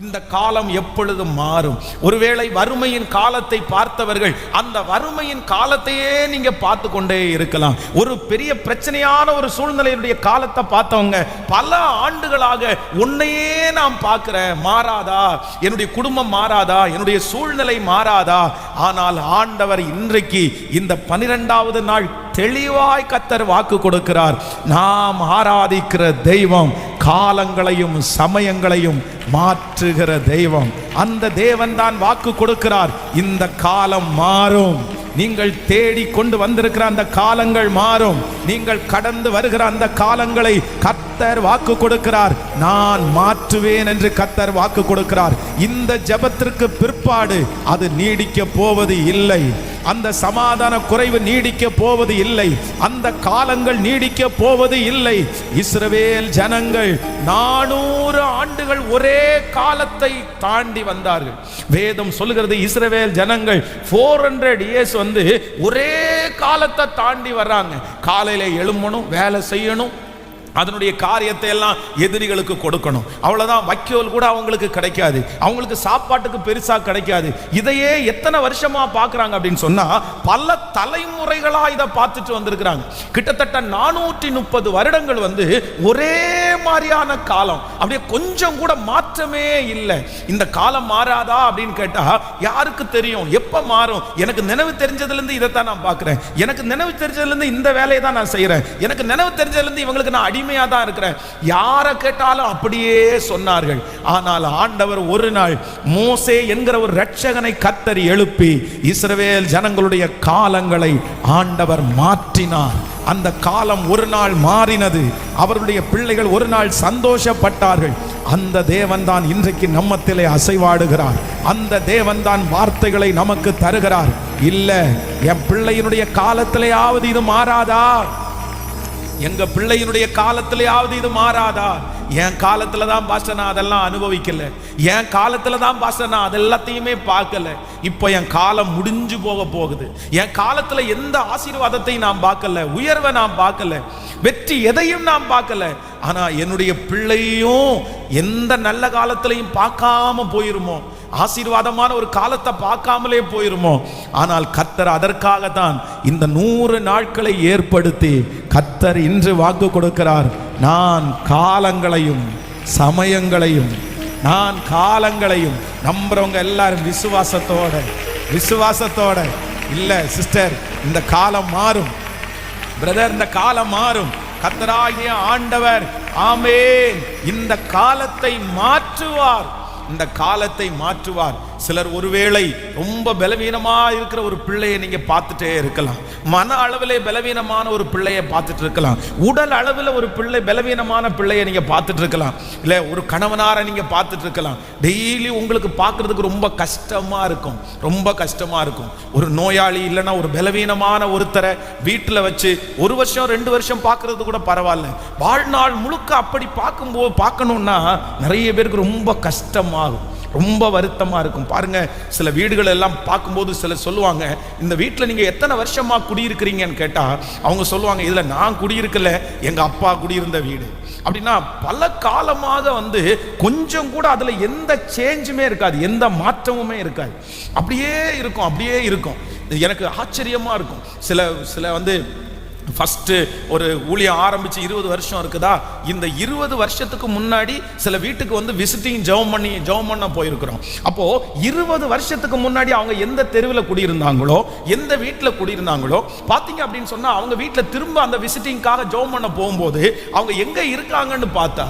இந்த காலம் எப்பொழுதும் மாறும். ஒருவேளை வறுமையின் காலத்தை பார்த்தவர்கள் அந்த வறுமையின் காலத்தையே நீங்க பார்த்து கொண்டே இருக்கலாம். ஒரு பெரிய பிரச்சனையான ஒரு சூழ்நிலையுடைய காலத்தை பார்த்தவங்க பல ஆண்டுகளாக உன்னையே நான் பார்க்கிறேன், மாறாதா, என்னுடைய குடும்பம் மாறாதா, என்னுடைய சூழ்நிலை மாறாதா. ஆனால் ஆண்டவர் இன்றைக்கு இந்த 12வது நாள் தெளிவாய் கர்த்தர் வாக்கு கொடுக்கிறார். நாம் ஆராதிக்கிற தெய்வம் காலங்களையும் சமயங்களையும் மாற்றுகிற தெய்வம். அந்த தேவன் தான் வாக்கு கொடுக்கிறார். இந்த காலம் மாறும். நீங்கள் தேடி கொண்டு வந்திருக்கிற அந்த காலங்கள் மாறும். நீங்கள் கடந்து வருகிற அந்த காலங்களை கர்த்தர் வாக்கு கொடுக்கிறார். நான் மாற்றுவேன் என்று கர்த்தர் வாக்கு கொடுக்கிறார். இந்த ஜெபத்திற்கு பிற்பாடு அது நீடிக்க போவது இல்லை. அந்த சமாதான குறைவு நீடிக்க போவது இல்லை. அந்த காலங்கள் நீடிக்க போவது இல்லை. இஸ்ரவேல் ஜனங்கள் 400 ஆண்டுகள் ஒரே காலத்தை தாண்டி வந்தார்கள். வேதம் சொல்லுகிறது இஸ்ரவேல் ஜனங்கள் 400 இயர்ஸ் ஒரே காலத்தை தாண்டி வர்றாங்க. காலையில எழும்பணும், வேலை செய்யணும், அதனுடைய காரியத்தை எல்லாம் எதிரிகளுக்கு கொடுக்கணும். அவ்வளவுதான். வைக்கோல் கூட அவங்களுக்கு கிடைக்காது, அவங்களுக்கு சாப்பாட்டுக்கு பெருசா கிடைக்காது. இதையே எத்தனை வருஷமா பார்க்கறாங்க அப்படின்னு சொன்னா பல தலைமுறைகளா இதை பார்த்துட்டு வந்திருக்கிறாங்க. கிட்டத்தட்ட 430 வருடங்கள் ஒரே மாதிரியான காலம். அப்படியே கொஞ்சம் கூட மாற்றமே இல்லை. இந்த காலம் மாறாதா அப்படின்னு கேட்டா யாருக்கு தெரியும் எப்ப மாறும்? எனக்கு நினைவு தெரிஞ்சதுல இருந்து இதைத்தான் நான் பார்க்கிறேன். எனக்கு நினைவு தெரிஞ்சதுல இருந்து இந்த வேலையை தான் நான் செய்யறேன். எனக்கு நினைவு தெரிஞ்சதுல இருந்து இவங்களுக்கு நான் அடிமையா தான் இருக்கிறேன். யாரை கேட்டாலும் அப்படியே சொன்னார்கள். ஆனால் ஆண்டவர் ஒரு நாள் மோசே என்கிற ஒரு இரட்சகனை கர்த்தர் எழுப்பி இஸ்ரவேல் ஜனங்களுடைய காலங்களை ஆண்டவர் மாற்றினார். அந்த காலம் ஒரு நாள் மாறினது. அவருடைய பிள்ளைகள் ஒரு நாள் சந்தோஷப்பட்டார்கள். அந்த தேவன் தான் இன்றைக்கு நம்மத்திலே அசைவாடுகிறார். அந்த தேவன் தான் வார்த்தைகளை நமக்கு தருகிறார். இல்ல, என் பிள்ளையினுடைய காலத்திலேயாவது இது மாறாதா? எங்க பிள்ளையினுடைய காலத்திலேயாவது இது மாறாதா? என் காலத்துல தான் பாஸ்டர் நான் அதெல்லாம் அனுபவிக்கல, என் காலத்துல தான் பாஸ்டர் நான் அதெல்லாத்தையுமே பார்க்கல, இப்போ என் காலம் முடிஞ்சு போக போகுது, என் காலத்துல எந்த ஆசீர்வாதத்தையும் நான் பார்க்கல, உயர்வை நான் பார்க்கல, வெற்றி எதையும் நான் பார்க்கல. ஆனா என்னுடைய பிள்ளையும் எந்த நல்ல காலத்திலையும் பார்க்காம போயிருமோ, ஆசீர்வாதமான ஒரு காலத்தை பார்க்காமலே போயிருமோ. ஆனால் கர்த்தர் அதற்காகத்தான் இந்த 100 நாட்களை ஏற்படுத்தி கர்த்தர் இன்று வாக்கு கொடுக்கிறார். நான் காலங்களையும் சமயங்களையும், நான் காலங்களையும் நம்புறவங்க எல்லாரும் விசுவாசத்தோட இல்ல சிஸ்டர், இந்த காலம் மாறும், பிரதர் இந்த காலம் மாறும். கர்த்தராகிய ஆண்டவர் ஆமென் இந்த காலத்தை மாற்றுவார், இந்த காலத்தை மாற்றுவார். சிலர் ஒருவேளை ரொம்ப பலவீனமா இருக்கிற ஒரு பிள்ளையை நீங்க பார்த்துட்டே இருக்கலாம். மன அளவிலே பலவீனமான ஒரு பிள்ளையை பார்த்துட்டு இருக்கலாம். உடல் அளவில் ஒரு பிள்ளை பலவீனமான பிள்ளையை நீங்க பார்த்துட்டு இருக்கலாம். இல்ல ஒரு கணவனாரை நீங்க பார்த்துட்டு இருக்கலாம். டெய்லி உங்களுக்கு பார்க்கறதுக்கு ரொம்ப கஷ்டமா இருக்கும், ரொம்ப கஷ்டமா இருக்கும். ஒரு நோயாளி இல்லைன்னா ஒரு பலவீனமான ஒருத்தரை வீட்டில் வச்சு 1 வருஷம் 2 வருஷம் பார்க்கறது கூட பரவாயில்ல. வாழ்நாள் முழுக்க அப்படி பார்க்கணும்னா நிறைய பேருக்கு ரொம்ப கஷ்டமாகும், ரொம்ப வருத்தமா இருக்கும். பாருங்க, சில வீடுகள் எல்லாம் பார்க்கும்போது சிலர் சொல்லுவாங்க, இந்த வீட்டில் நீங்க எத்தனை வருஷமா குடியிருக்கிறீங்கன்னு கேட்டா அவங்க சொல்லுவாங்க, இதுல நான் குடியிருக்கல, எங்க அப்பா குடியிருந்த வீடு. அப்படின்னா பல காலமாக கொஞ்சம் கூட அதுல எந்த சேஞ்சுமே இருக்காது, எந்த மாற்றமுமே இருக்காது, அப்படியே இருக்கும். எனக்கு ஆச்சரியமா இருக்கும். சில ஃபர்ஸ்ட் ஒரு ஊழியம் ஆரம்பிச்சு 20 வருஷம் இருக்குதா, இந்த 20 வருஷத்துக்கு முன்னாடி சில வீட்டுக்கு விசிட்டிங் ஜெபம் பண்ண போயிருக்கிறோம். அப்போ 20 வருஷத்துக்கு முன்னாடி அவங்க எந்த தெருவில் குடியிருந்தாங்களோ, எந்த வீட்டில் குடியிருந்தாங்களோ பார்த்தீங்க அப்படின்னு சொன்னா அவங்க வீட்டில் திரும்ப அந்த விசிட்டிங்காக ஜெபம் பண்ண போகும்போது அவங்க எங்க இருக்காங்கன்னு பார்த்தா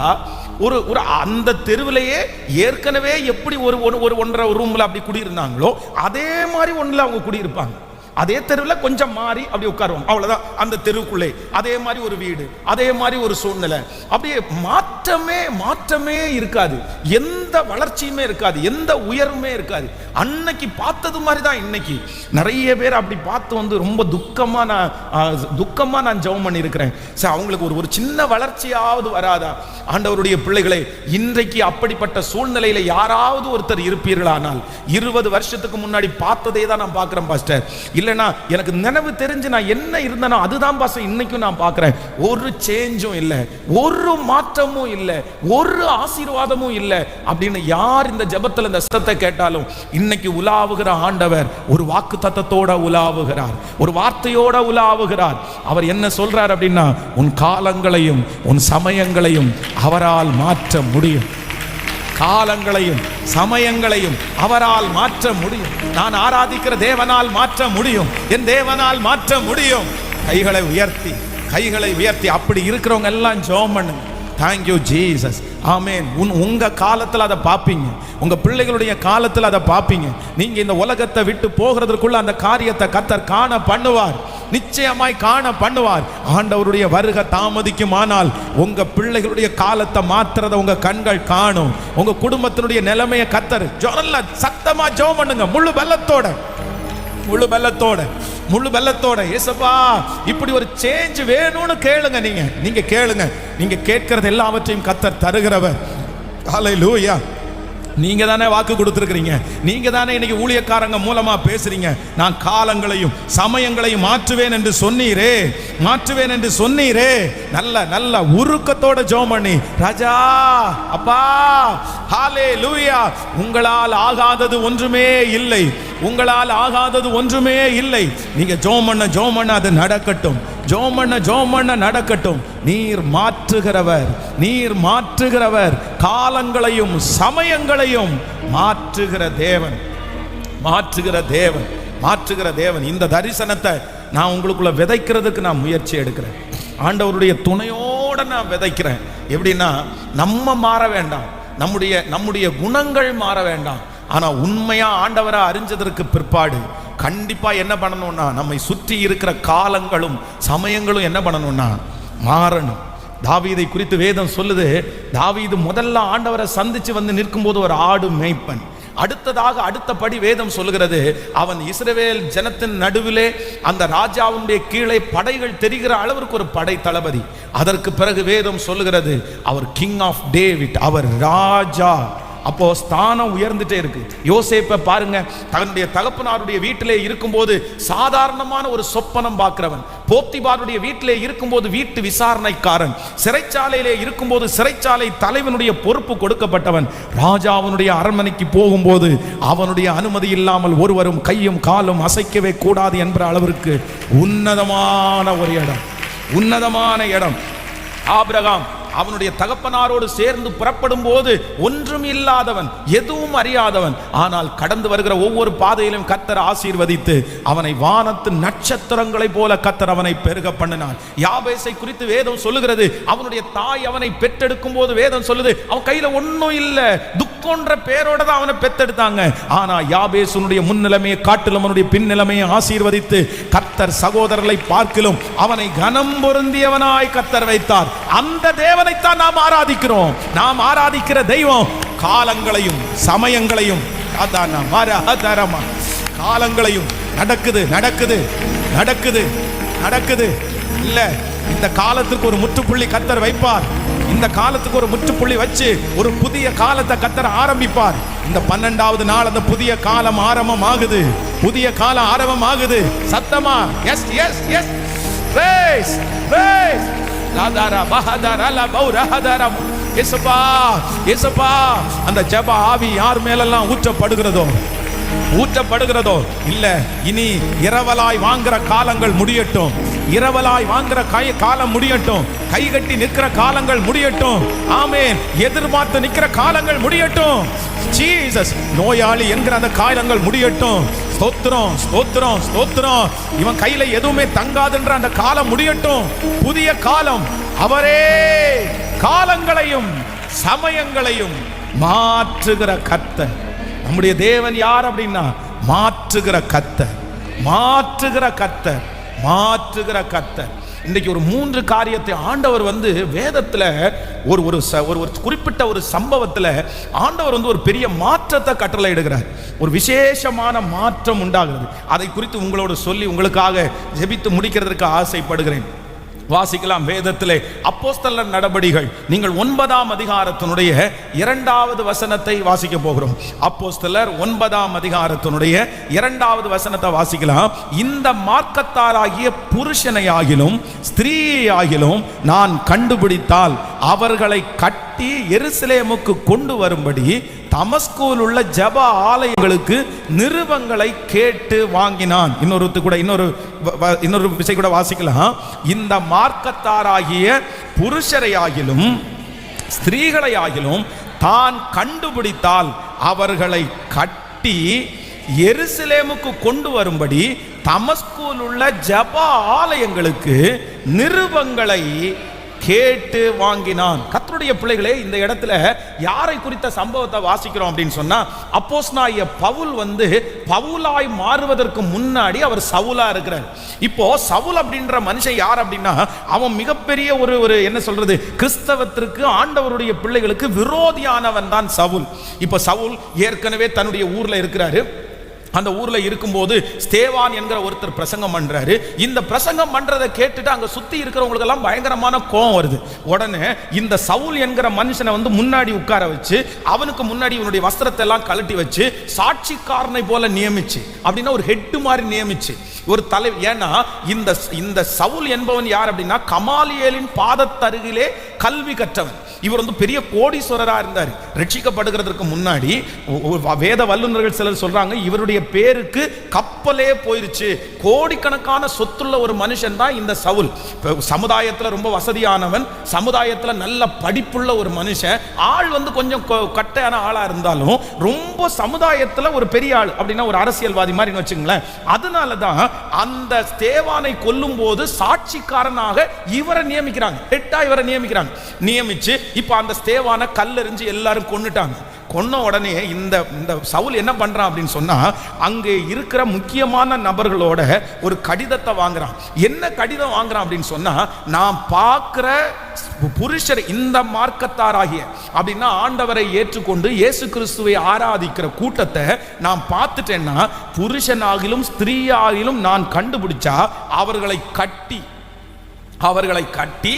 ஒரு அந்த தெருவிலேயே ஏற்கனவே எப்படி ஒரு 1.5 ரூம்ல அப்படி குடியிருந்தாங்களோ அதே மாதிரி ஒண்ணுல அவங்க குடியிருப்பாங்க. அதே தெருவில் கொஞ்சம் மாறி அப்படி உட்காருவாங்க, அவ்வளவுதான். அந்த தெருவுக்குள்ளே அதே மாதிரி ஒரு வீடு, அதே மாதிரி ஒரு சூழ்நிலை, அப்படியே மாற்றமே இருக்காது, எந்த வளர்ச்சியுமே இருக்காது, எந்த உயர்வுமே இருக்காது. அன்னைக்கு பார்த்தது மாதிரி தான் இன்னைக்கு நிறைய பேர் அப்படி பார்த்து ரொம்ப துக்கமா நான் ஜெபம் பண்ணி இருக்கிறேன். சரி, அவங்களுக்கு ஒரு சின்ன வளர்ச்சியாவது வராதா? ஆண்டவருடைய பிள்ளைகளே, இன்றைக்கு அப்படிப்பட்ட சூழ்நிலையில யாராவது ஒருத்தர் இருப்பீர்களானால் 20 வருஷத்துக்கு முன்னாடி பார்த்ததே தான் நான் பார்க்கிறேன் பாஸ்டர். இல்ல இல்லைன்னா எனக்கு நினைவு தெரிஞ்சு நான் என்ன இருந்தேனோ அதுதான் பாச இன்னைக்கும் நான் பார்க்கிறேன். ஒரு சேஞ்சும் இல்லை, ஒரு மாற்றமும் இல்லை, ஒரு ஆசீர்வாதமும் இல்லை அப்படின்னு யார் இந்த ஜெபத்தில் இந்த சத்தத்தை கேட்டாலும் இன்னைக்கு உலாவுகிற ஆண்டவர் ஒரு வாக்கு தத்தத்தோட உலாவுகிறார், ஒரு வார்த்தையோட உலாவுகிறார். அவர் என்ன சொல்றார் அப்படின்னா, உன் காலங்களையும் உன் சமயங்களையும் அவரால் மாற்ற முடியும். காலங்களையும் சமயங்களையும் அவரால் மாற்ற முடியும். நான் ஆராதிக்கிற தேவனால் மாற்ற முடியும், என் தேவனால் மாற்ற முடியும். கைகளை உயர்த்தி, கைகளை உயர்த்தி அப்படி இருக்கிறவங்க எல்லாம் ஜெபம் பண்ணுங்க. Thank you Jesus. ஆமென். உங்க காலத்தில் அதை பார்ப்பீங்க, உங்க பிள்ளைகளுடைய காலத்தில் அதை பார்ப்பீங்க. நீங்க இந்த உலகத்தை விட்டு போகிறதுக்குள்ள அந்த காரியத்தை கர்த்தர் காண பண்ணுவார், நிச்சயமாய் காண பண்ணுவார். ஆண்டவருடைய வருகை தாமதிக்குமானால் உங்க பிள்ளைகளுடைய காலத்தை மாத்திரத உங்க கண்கள் காணும். உங்க குடும்பத்தினுடைய நிலைமையை கர்த்தர் சத்தமா ஜெபம் பண்ணுங்க, முழு பலத்தோட, முழு பலத்தோட, முழு பலத்தோட. ஏசப்பா இப்படி ஒரு சேஞ்ச் வேணும்னு கேளுங்க. நீங்க கேளுங்க. நீங்க கேட்கிறது எல்லாவற்றையும் கர்த்தர் தருகிறவர். ஹல்லேலூயா. நீங்க தானே வாக்கு கொடுத்திருக்கிறீங்க, நீங்க தானே இன்னைக்கு ஊழியக்காரங்க மூலமா பேசுறீங்க. நான் காலங்களையும் சமயங்களையும் மாற்றுவேன் என்று சொன்னீரே, மாற்றுவேன் என்று சொன்னீரே. நல்ல நல்ல உருக்கத்தோட ஜெபம் பண்ணி, ராஜா அப்பா ஹல்லேலூயா, உங்களால் ஆகாதது ஒன்றுமே இல்லை, உங்களால் ஆகாதது ஒன்றுமே இல்லை. நீங்க ஜெபம் பண்ண அது நடக்கட்டும், ஜெபம் பண்ண நடக்கட்டும். நீர் மாற்றுகிறவர், நீர் மாற்றுகிறவர். காலங்களையும் சமயங்களையும் மாற்றுகிற தேவன், மாற்றுகிற தேவன், மாற்றுகிற தேவன். இந்த தரிசனத்தை நான் உங்களுக்குள்ள விதைக்கிறதுக்கு நான் முயற்சி எடுக்கிறேன். ஆண்டவருடைய துணையோட நான் விதைக்கிறேன். எப்படின்னா, நம்ம மாற வேண்டாம், நம்முடைய குணங்கள் மாற வேண்டாம். ஆனா உண்மையா ஆண்டவரை அறிஞ்சதற்கு பிற்பாடு கண்டிப்பா என்ன பண்ணணும்னா, நம்மை சுற்றி இருக்கிற காலங்களும் சமயங்களும் என்ன பண்ணணும்னா மாறணும். தாவீதை குறித்து வேதம் சொல்லுது, தாவீது முதல்ல ஆண்டவரை சந்திச்சு வந்து நிற்கும் போது ஒரு ஆடு மேய்ப்பன். அடுத்ததாக அடுத்தபடி வேதம் சொல்லுகிறது, அவன் இஸ்ரவேல் ஜனத்தின் நடுவிலே அந்த ராஜாவுடைய கீழே படைகள் தெரிகிற அளவிற்கு ஒரு படை தளபதி. அதற்கு பிறகு வேதம் சொல்லுகிறது, அவர் கிங் ஆஃப் டேவிட், அவர் ராஜா. அப்போ ஸ்தானம் உயர்ந்துட்டே இருக்கு. யோசேப்பை பாருங்க, தன்னுடைய தகப்பனாருடைய வீட்டிலே இருக்கும்போது சாதாரணமான ஒரு சொப்பனம் பார்க்கிறவன், போத்திபாருடைய வீட்டிலே இருக்கும்போது வீட்டு விசாரணைக்காரன், சிறைச்சாலையிலே இருக்கும்போது சிறைச்சாலை தலைவனுடைய பொறுப்பு கொடுக்கப்பட்டவன், ராஜாவினுடைய அரண்மனைக்கு போகும்போது அவனுடைய அனுமதி இல்லாமல் ஒருவரும் கையும் காலும் அசைக்கவே கூடாது என்ற அளவிற்கு உன்னதமான ஒரு இடம், உன்னதமான இடம். ஆபிரகாம் அவனுடைய தகப்பனாரோடு சேர்ந்து புறப்படும் போது ஒன்றும் இல்லாதவன், எதுவும் அறியாதவன். ஆனால் கடந்து வருகிற ஒவ்வொரு பாதையிலும் கர்த்தர் ஆசீர்வதித்து அவனை வானத்து நட்சத்திரங்களை போல கர்த்தர் அவனை பெருக பண்ணினான். யாபேசை குறித்து வேதம் சொல்லுகிறது, அவனுடைய தாய் அவனை பெற்றெடுக்கும் போது வேதம் சொல்லுது, அவன் கையில ஒன்னும் இல்லை, துக்கம்ன்ற பேரோட தான் அவனை பெற்றெடுத்தாங்க. ஆனா யாபேசுனுடைய முன்னிலைமையை காட்டிலும் அவனுடைய பின்னிலைமையை ஆசீர்வதித்து கர்த்தர் சகோதரர்களை பார்க்கிலும் அவனை கனம் பொருந்தியவனாய் கர்த்தர் வைத்தார். அந்த தேவனைத்தான் நாம் ஆராதிக்கிறோம். நாம் ஆராதிக்கிற தெய்வம் காலங்களையும் சமயங்களையும், காலங்களையும் நடக்குது நடக்குது நடக்குது நடக்குது இல்ல, இந்த காலத்துக்கு ஒரு முற்றுப்புள்ளி கர்த்தர் வைப்பார். இந்த காலத்துக்கு ஒரு முற்றுப்புள்ளி வச்சு ஒரு புதிய காலத்தை கர்த்தர் ஆரம்பிப்பார். இந்த 12வது நாள் அந்த புதிய காலம் ஆரம்பம் ஆகுது, புதிய காலம் ஆரம்பம் ஆகுது. சத்தமா yes yes yes, praise praise. அந்த ஜெப ஆவி யார் மேலெல்லாம் ஊற்றப்படுகிறதோ இல்ல, இனி இரவலாய் வாங்குற காலங்கள் முடியட்டும், இரவலாய் வாங்குற காலம் முடியட்டும், கைகட்டி நிற்கிற காலங்கள் முடியட்டும். ஆமென். எதிர்பார்த்து நிற்கிற காலங்கள் முடியட்டும். ஜீசஸ். நோயாளி என்கிற அந்த காலங்கள் முடியட்டும். ஸ்தோத்திரம் ஸ்தோத்திரம் ஸ்தோத்திரம். இவன் கையில எதுவுமே தங்காதுன்ற அந்த காலம் முடியட்டும். புதிய காலம். அவரே காலங்களையும் சமயங்களையும் மாற்றுகிற கர்த்தர். நம்முடைய தேவன் யார் அப்படின்னா, மாற்றுகிற கர்த்தர், மாற்றுகிற கர்த்தர், மாற்றுகிற கர்த்தர். இன்னைக்கு ஒரு 3 காரியத்தை ஆண்டவர் வேதத்துல ஒரு குறிப்பிட்ட ஒரு சம்பவத்துல ஆண்டவர் ஒரு பெரிய மாற்றத்தை கட்டளை இடுகிறார். ஒரு விசேஷமான மாற்றம் உண்டாகிறது. அதை குறித்து உங்களோடு சொல்லி உங்களுக்காக ஜெபித்து முடிக்கிறதுக்கு ஆசைப்படுகிறேன். வாசிக்கலாம் வேதத்திலே. அப்போஸ்தலர் நடபடிகள் நீங்கள் 9ஆம் அதிகாரத்தினுடைய 2வது வசனத்தை வாசிக்க போகிறோம். அப்போஸ்தலர் 9ஆம் அதிகாரத்தினுடைய 2வது வசனத்தை வாசிக்கலாம். இந்த மார்க்கத்தாராகிய புருஷனையாகிலும் ஸ்திரீயாகிலும் நான் கண்டுபிடித்தால் அவர்களை கட்டி எருசலேமுக்கு கொண்டு வரும்படி தமஸ்குவில் உள்ள ஜெப ஆலயங்களுக்கு நிருபங்களை கேட்டு வாங்கினான். இன்னொரு விஷயம் கூட வாசிக்கலாம். இந்த மார்க்கத்தாராகிய புருஷரையாகிலும் ஸ்திரீகளையாகிலும் தான் கண்டுபிடித்தால் அவர்களை கட்டி எருசலேமுக்கு கொண்டு வரும்படி தமஸ்குவில் உள்ள ஜெப ஆலயங்களுக்கு நிருபங்களை கேட்டு வாங்கினான். கர்த்தருடைய பிள்ளைகளே, இந்த இடத்துல யாரை குறித்த சம்பவத்தை வாசிக்கிறோம் அப்படின்னு சொன்னா, அப்போஸ்தலனாகிய பவுல் பவுலாய் மாறுவதற்கு முன்னாடி அவர் சவுலா இருக்கிறார். இப்போ சவுல் அப்படின்ற மனுஷன் யார் அப்படின்னா, அவன் மிகப்பெரிய ஒரு என்ன சொல்றது, கிறிஸ்தவத்திற்கு ஆண்டவருடைய பிள்ளைகளுக்கு விரோதியானவன் தான் சவுல். இப்போ சவுல் ஏற்கனவே தன்னுடைய ஊர்ல இருக்கிறாரு. அந்த ஊர்ல இருக்கும்போது ஸ்தேவான் என்கிற ஒருத்தர் பிரசங்கம் பண்றாரு. இந்த பிரசங்கம் பண்றதை கேட்டுட்டு அங்க சுத்தி இருக்கிறவங்களுக்கு எல்லாம் பயங்கரமான கோபம் வருது. உடனே இந்த சவுல் என்கிற மனுஷனை முன்னாடி உட்கார வச்சு அவனுக்கு முன்னாடி இவனுடைய வஸ்திரத்தை எல்லாம் கழட்டி வச்சு சாட்சிக்காரனை போல நியமிச்சு, அப்படின்னா ஒரு ஹெட் மாதிரி நியமிச்சு ஒரு தலை. ஏன்னா இந்த சவுல் என்பவன் யார் அப்படின்னா, கமாலியேலின் பாதத்தருகிலே கல்வி கற்றவன். இவர் பெரிய கோடீஸ்வரரா இருந்தார். ரட்சிக்கப்படுகிறதுக்கு முன்னாடி வேத வல்லுநர்கள் சிலர் சொல்றாங்க, இவருடைய பேருக்கு கப்பலே போயிருச்சு. கோடிக்கணக்கான சொத்துள்ள ஒரு மனுஷன் தான் இந்த சவுல். சமுதாயத்தில் ரொம்ப வசதியானவன், சமுதாயத்தில் நல்ல படிப்புள்ள ஒரு மனுஷன். ஆள் கொஞ்சம் கட்டையான ஆளா இருந்தாலும் ரொம்ப சமுதாயத்தில் ஒரு பெரிய ஆள், அப்படின்னா ஒரு அரசியல்வாதி மாதிரி வச்சுங்களேன். அதனாலதான் அந்த ஸ்தேவானை கொல்லும் போது சாட்சிக்காரனாக இவரை நியமிக்கிறாங்க, ஹெட்டா இவரை நியமிச்சு இப்ப அந்த ஸ்தேவானை கல்லெறிஞ்சு எல்லாரும் கொன்னுட்டாங்க. கொன்ன உடனே இந்த சவுல் என்ன பண்றான் அப்படின்னு சொன்னா, அங்கே இருக்கிற முக்கியமான நபர்களோட ஒரு கடிதத்தை வாங்குறான். என்ன கடிதம் வாங்குறான் அப்படின்னு சொன்னா, நான் பார்க்கிற புருஷர் இந்த மார்க்கத்தாராகிய, அப்படின்னா ஆண்டவரை ஏற்றுக்கொண்டு இயேசு கிறிஸ்துவை ஆராதிக்கிற கூட்டத்தை நான் பார்த்துட்டேன்னா, புருஷனாகிலும் ஸ்திரீயாகிலும் நான் கண்டுபிடிச்சா அவர்களை கட்டி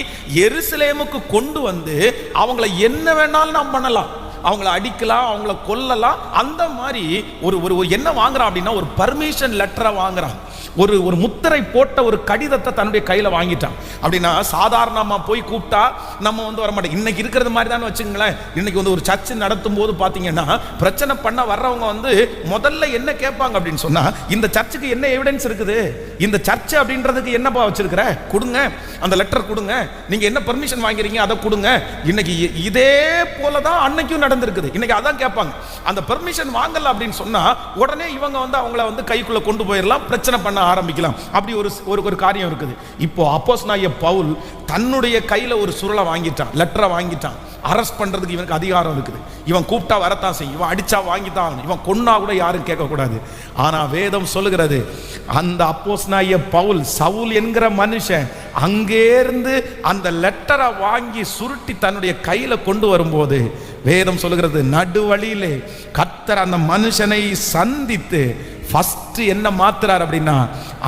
எருசலேமுக்கு கொண்டு வந்து அவங்களை என்ன வேணாலும் நாம் பண்ணலாம். அவங்கள அடிக்கலாம், அவங்கள கொல்லலாம். அந்த மாதிரி ஒரு என்ன வாங்குறான் அப்படின்னா, ஒரு பர்மிஷன் லெட்டரை வாங்குறான். ஒரு முத்திரை போட்ட ஒரு கடிதத்தை தன்னுடைய கையில வாங்கிட்டான். அப்படின்னா சாதாரணமா போய் கூப்பிட்டா நம்ம வர மாட்டோம். இன்னைக்கு இருக்கிறது மாதிரி தான் வச்சுங்களேன். இன்னைக்கு ஒரு சர்ச் நடத்தும் போது பாத்தீங்கன்னா, பிரச்சனை பண்ண வர்றவங்க முதல்ல என்ன கேட்பாங்க அப்படின்னு சொன்னா, இந்த சர்ச்சுக்கு என்ன எவிடன்ஸ் இருக்குது, இந்த சர்ச் அப்படின்றதுக்கு என்னப்பா வச்சிருக்கிற, கொடுங்க அந்த லெட்டர் கொடுங்க, நீங்க என்ன பெர்மிஷன் வாங்குறீங்க அதை கொடுங்க. இன்னைக்கு இதே போலதான் அன்னைக்கும் நடந்திருக்குது. இன்னைக்கு அதான் கேட்பாங்க. அந்த பெர்மிஷன் வாங்கல அப்படின்னு சொன்னா உடனே இவங்க அவங்கள கைக்குள்ள கொண்டு போயிடலாம், பிரச்சனை பண்ண ஆரம்பிக்கலாம். அப்படி ஒரு காரியம் இருக்குது. இப்போ அப்போஸ்தலனாகிய பவுல் தன்னுடைய கையில ஒரு சுருளை வாங்கிட்டான், லெட்டரை வாங்கிட்டான். அரெஸ்ட் பண்றதுக்கு இவனுக்கு அதிகாரம் இருக்குது. இவன் கூப்பிட்டா வரத்தான் செய்யும், இவன் அடிச்சா வாங்கித்தான், இவன் கொன்னா கூட யாரும் கேட்க கூடாது. ஆனா வேதம் சொல்லுகிறது, அந்த அப்போஸ்தலனாகிய பவுல் சவுல் என்கிற மனுஷன் அங்கேருந்து அந்த லெட்டரை வாங்கி சுருட்டி தன்னுடைய கையில கொண்டு வரும்போது வேதம் சொல்லுகிறது, நடுவழியிலே கர்த்தர் அந்த மனுஷனை சந்தித்து ஃபர்ஸ்ட் என்ன மாத்துறார் அப்படின்னா,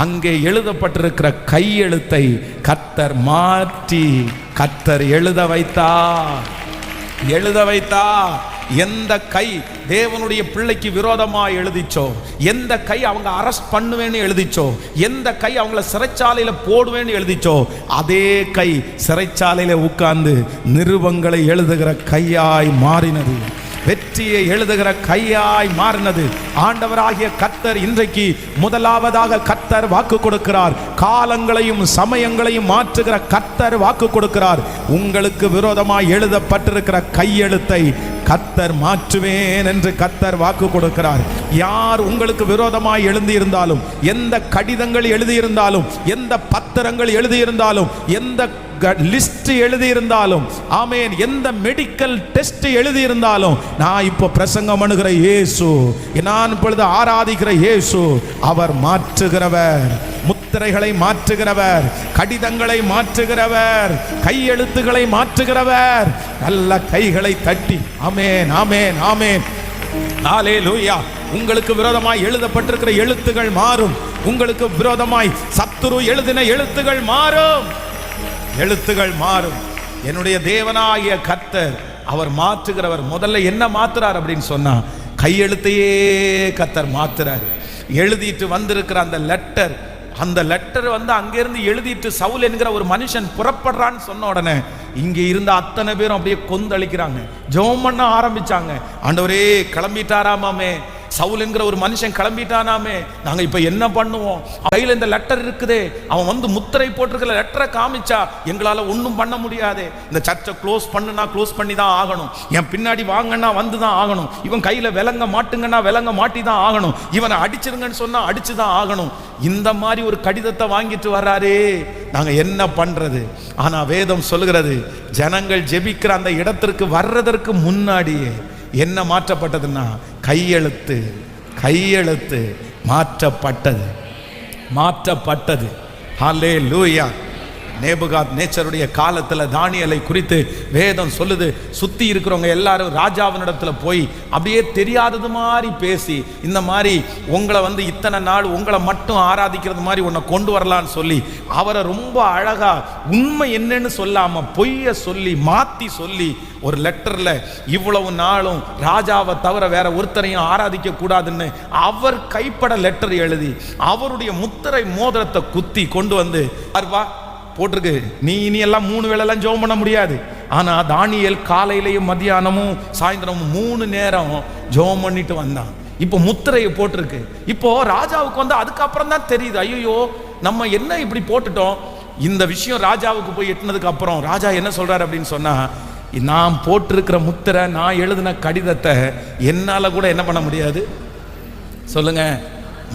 அங்கே எழுதப்பட்டிருக்கிற கையெழுத்தை கர்த்தர் மாற்றி கர்த்தர் எழுத வைத்தார். எந்த கை தேவனுடைய பிள்ளைக்கு விரோதமா எழுதிச்சோ, எந்த கை அவங்க அரெஸ்ட் பண்ணுவேன்னு எழுதிச்சோ, எந்த கை அவங்கள சிறைச்சாலையில போடுவேன்னு எழுதிச்சோ, அதே கை சிறைச்சாலையில உட்கார்ந்து நிருபங்களை எழுதுகிற கையாய் மாறினது. வெற்றியை எழுதுகிற கையாய் மாறினது. ஆண்டவராகிய கர்த்தர் இன்றைக்கு முதலாவதாக கர்த்தர் வாக்கு கொடுக்கிறார். காலங்களையும் சமயங்களையும் மாற்றுகிற கர்த்தர் வாக்கு கொடுக்கிறார். உங்களுக்கு விரோதமாய் எழுதப்பட்டிருக்கிற கையெழுத்தை கர்த்தர் மாற்றுவேன் என்று கர்த்தர் வாக்கு கொடுக்கிறார். யார் உங்களுக்கு விரோதமாய் எழுதியிருந்தாலும், எந்த கடிதங்கள் எழுதியிருந்தாலும், எந்த பத்திரங்கள் எழுதியிருந்தாலும், எந்த லிஸ்ட் எழுதியிருந்தாலும், ஆமென், எந்த மெடிக்கல் டெஸ்ட் எழுதியிருந்தாலும், நான் இப்போ பிரசங்கம் பண்ணுகிற இயேசு, நான் இப்பொழுது ஆராதிக்கிற இயேசு, அவர் மாற்றுகிறவர், முத்திரைகளை மாற்றுகிறவர், கடிதங்களை மாற்றுகிறவர், கையெழுத்துக்களை மாற்றுகிறவர். நல்ல கைகளை தட்டி ஆமென், ஆமென், ஆமென், ஹல்லேலூயா. உங்களுக்கு விரோதமாய் எழுதப்பட்டிருக்கிற எழுத்துகள் மாறும். உங்களுக்கு விரோதமாய் சத்துரு எழுதின எழுத்துகள் மாறும். எழுத்துகள் மாறும். என்னுடைய தேவனாகிய கர்த்தர் அவர் மாற்றுகிறவர். முதல்ல என்ன மாத்துறார் அப்படின்னு சொன்னா, கையெழுத்தையே கர்த்தர் மாத்துறாரு. எழுதிட்டு வந்திருக்கிற அந்த லெட்டர் வந்து அங்கிருந்து எழுதிட்டு சவுல் என்கிற ஒரு மனுஷன் புறப்படுறான்னு சொன்ன உடனே இங்க இருந்த அத்தனை பேரும் அப்படியே கொந்தளிக்கிறாங்க, ஜெபம் பண்ண ஆரம்பிச்சாங்க. ஆண்டவரே கிளம்பிட்டாராமே, சவுல் என்கிற ஒரு மனுஷன் கிளம்பிட்டானாமே, நாங்க இப்ப என்ன பண்ணுவோம்? கையில இந்த லெட்டர் இருக்குதே, அவன் வந்து முத்திரை போட்டிருக்கிற லெட்டரை காமிச்சா எங்களால ஒன்றும் பண்ண முடியாது. இந்த சர்ச்சை க்ளோஸ் பண்ணுனா க்ளோஸ் பண்ணி தான் ஆகணும், என் பின்னாடி வாங்கன்னா வந்து தான் ஆகணும், இவன் கையில விலங்க மாட்டுங்கன்னா விலங்க மாட்டி தான் ஆகணும், இவனை அடிச்சிருங்கன்னு சொன்னா அடிச்சு தான் ஆகணும். இந்த மாதிரி ஒரு கடிதத்தை வாங்கிட்டு வர்றாரே, நாங்க என்ன பண்றது? ஆனா வேதம் சொல்லுகிறது, ஜனங்கள் ஜெபிக்கிற அந்த இடத்திற்கு வர்றதற்கு முன்னாடியே என்ன மாற்றப்பட்டதுன்னா, கையெழுத்து மாற்றப்பட்டது. ஹல்லேலூயா. நேபுகாத்நேச்சருடைய காலத்தில் தானியேலை குறித்து வேதம் சொல்லுது, சுத்தி இருக்கிறவங்க எல்லாரும் ராஜாவினிடத்துல போய் அப்படியே தெரியாதது மாதிரி பேசி, இந்த மாதிரி உங்களை வந்து இத்தனை நாள் உங்களை மட்டும் ஆராதிக்கிறது மாதிரி உன்னை கொண்டு வரலான்னு சொல்லி அவரை ரொம்ப அழகா உண்மை என்னன்னு சொல்லாம பொய்ய சொல்லி மாத்தி சொல்லி ஒரு லெட்டர்ல இவ்வளவு நாளும் ராஜாவை தவிர வேற ஒருத்தரையும் ஆராதிக்க கூடாதுன்னு அவர் கைப்பட லெட்டர் எழுதி அவருடைய முத்திரை மோதிரத்தை குத்தி கொண்டு வந்து போட்டிருக்கு. நீ இனி எல்லாம் 3 வேளைலாம் ஜெபம் பண்ண முடியாது. ஆனா தானியேல் காலையிலையும் மத்தியானமும் சாயந்தரமும் 3 நேரம் ஜெபம் பண்ணிட்டு வந்தான். இப்போ முத்திரையை போட்டிருக்கு. இப்போ ராஜாவுக்கு வந்து அதுக்கப்புறம் தான் தெரியுது, ஐயோ நம்ம என்ன இப்படி போட்டுட்டோம். இந்த விஷயம் ராஜாவுக்கு போய் எட்டினதுக்கு அப்புறம் ராஜா என்ன சொல்றாரு அப்படின்னு சொன்னா, நான் போட்டிருக்கிற முத்திரை, நான் எழுதின கடிதத்தை என்னால கூட என்ன பண்ண முடியாது சொல்லுங்க,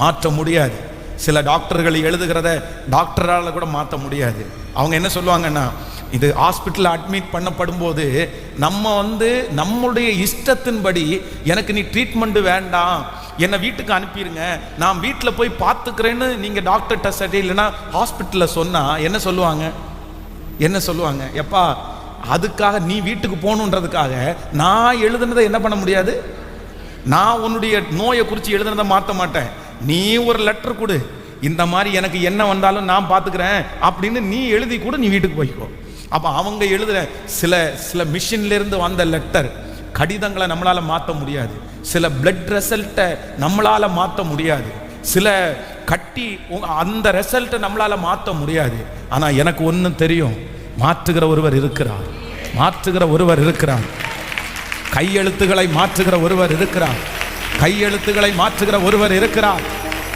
மாற்ற முடியாது. சில டாக்டர்கள் எழுதுகிறத டாக்டரால் கூட மாற்ற முடியாது. அவங்க என்ன சொல்லுவாங்கன்னா, இது ஹாஸ்பிட்டலில் அட்மிட் பண்ணப்படும் போது நம்ம வந்து நம்மளுடைய இஷ்டத்தின்படி எனக்கு நீ ட்ரீட்மெண்ட் வேண்டாம், என்னை வீட்டுக்கு அனுப்பிடுங்க, நான் வீட்டில் போய் பார்த்துக்கிறேன்னு நீங்கள் டாக்டர்கிட்ட சரி இல்லைன்னா ஹாஸ்பிட்டலில் சொன்னால் என்ன சொல்லுவாங்க, எப்பா அதுக்காக நீ வீட்டுக்கு போகணுன்றதுக்காக நான் எழுதுனதை என்ன பண்ண முடியாது, நான் உன்னுடைய நோயை குறித்து எழுதுனதை மாற்ற மாட்டேன், நீ ஒரு லெட்டர் கொடு, இந்த மாதிரி எனக்கு என்ன வந்தாலும் நான் பார்த்துக்கிறேன் அப்படின்னு நீ எழுதி கூட நீ வீட்டுக்கு போய்க்கோ. அப்போ அவங்க எழுதுற சில மிஷின்ல இருந்து வந்த லெட்டர் கடிதங்களை நம்மளால மாற்ற முடியாது, சில பிளட் ரிசல்ட்டை நம்மளால மாற்ற முடியாது, சில கட்டி அந்த ரிசல்ட்டை நம்மளால மாற்ற முடியாது. ஆனா எனக்கு ஒன்று தெரியும், மாற்றுகிற ஒருவர் இருக்கிறார், கையெழுத்துக்களை மாற்றுகிற ஒருவர் இருக்கிறார்,